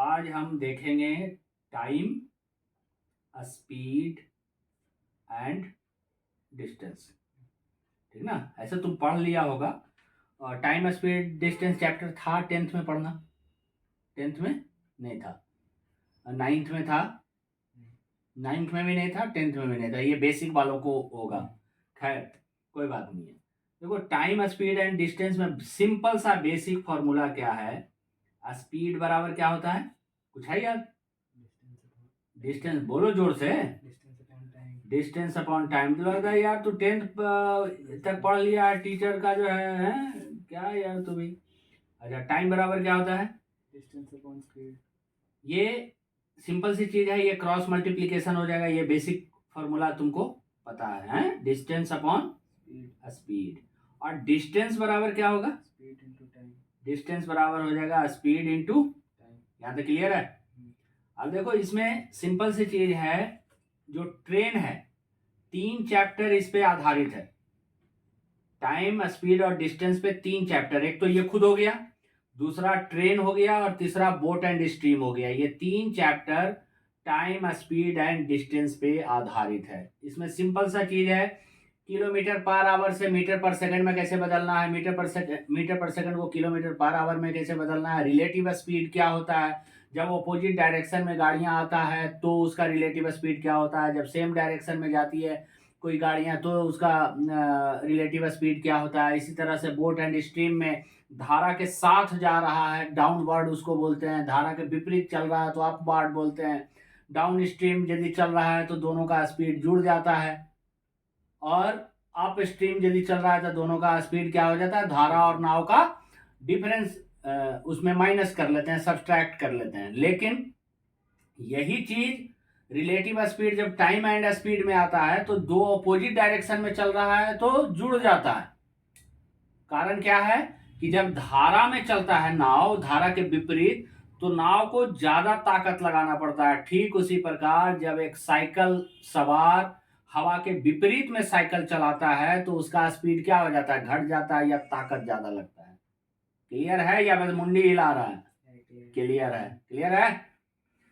आज हम देखेंगे टाइम, स्पीड एंड डिस्टेंस। ठीक ना, ऐसे तुम पढ़ लिया होगा। और टाइम स्पीड डिस्टेंस चैप्टर था 10th में पढ़ना। 10th में नहीं था, 9th में था, 9th में भी नहीं था, 10th में भी नहीं था। ये बेसिक वालों को होगा। खैर कोई बात नहीं है। देखो, टाइम स्पीड एंड डिस्टेंस में सिंपल सा बेसिक फॉर्मूला क्या है। स्पीड बराबर क्या होता है, कुछ है यार? डिस्टेंस बोलो जोर से। Distance upon time. तो लगता है यार तू 10th तक पढ़ लिया है, टीचर का जो है क्या यार तू भी। अच्छा, टाइम बराबर क्या होता है? Distance upon speed. ये सिंपल सी चीज है, ये क्रॉस मल्टीप्लीकेशन हो जाएगा। ये बेसिक फॉर्मूला तुमको पता है, डिस्टेंस अपॉन स्पीड। और डिस्टेंस बराबर क्या होगा? Speed into time. डिस्टेंस बराबर हो जाएगा स्पीड इनटू टाइम। यहाँ तक क्लियर है? अब देखो, इसमें सिंपल सी चीज है, जो ट्रेन है 3 चैप्टर इस पे आधारित है। टाइम, स्पीड और डिस्टेंस पे 3 चैप्टर। एक तो ये खुद हो गया, दूसरा ट्रेन हो गया, और तीसरा बोट एंड स्ट्रीम हो गया। ये 3 chapter time, speed and distance पे आधारित है। इसमें सिंपल सा चीज है, किलोमीटर पर आवर से मीटर पर सेकंड में कैसे बदलना है, मीटर पर सेकंड को किलोमीटर पर आवर में कैसे बदलना है, रिलेटिव स्पीड क्या होता है, जब अपोजिट डायरेक्शन में गाड़ियां आता है तो उसका रिलेटिव स्पीड क्या होता है, जब सेम डायरेक्शन में जाती है कोई गाड़ियां तो उसका रिलेटिव स्पीड क्या होता है। इसी तरह से बोट एंड स्ट्रीम में धारा के साथ जा रहा है, डाउनवर्ड उसको बोलते हैं। धारा के विपरीत चल रहा है तो अपवर्ड बोलते हैं। डाउन स्ट्रीम यदि चल रहा है तो दोनों का स्पीड जुड़ जाता है, और अप स्ट्रीम यदि चल रहा है तो दोनों का स्पीड क्या हो जाता है, धारा और नाव का डिफरेंस उसमें माइनस कर लेते हैं, सब्सट्रैक्ट कर लेते हैं। लेकिन यही चीज रिलेटिव स्पीड जब टाइम एंड स्पीड में आता है तो दो अपोजिट डायरेक्शन में चल रहा है तो जुड़ जाता है। कारण क्या है कि जब धारा में चलता है नाव, धारा के विपरीत, तो नाव को ज्यादा ताकत लगाना पड़ता है। ठीक उसी प्रकार जब एक साइकिल सवार हवा के विपरीत में साइकिल चलाता है तो उसका स्पीड क्या हो जाता है, घट जाता है, या ताकत ज्यादा लगता है। क्लियर है या बस मुंडी हिला रहा है? क्लियर है, क्लियर है।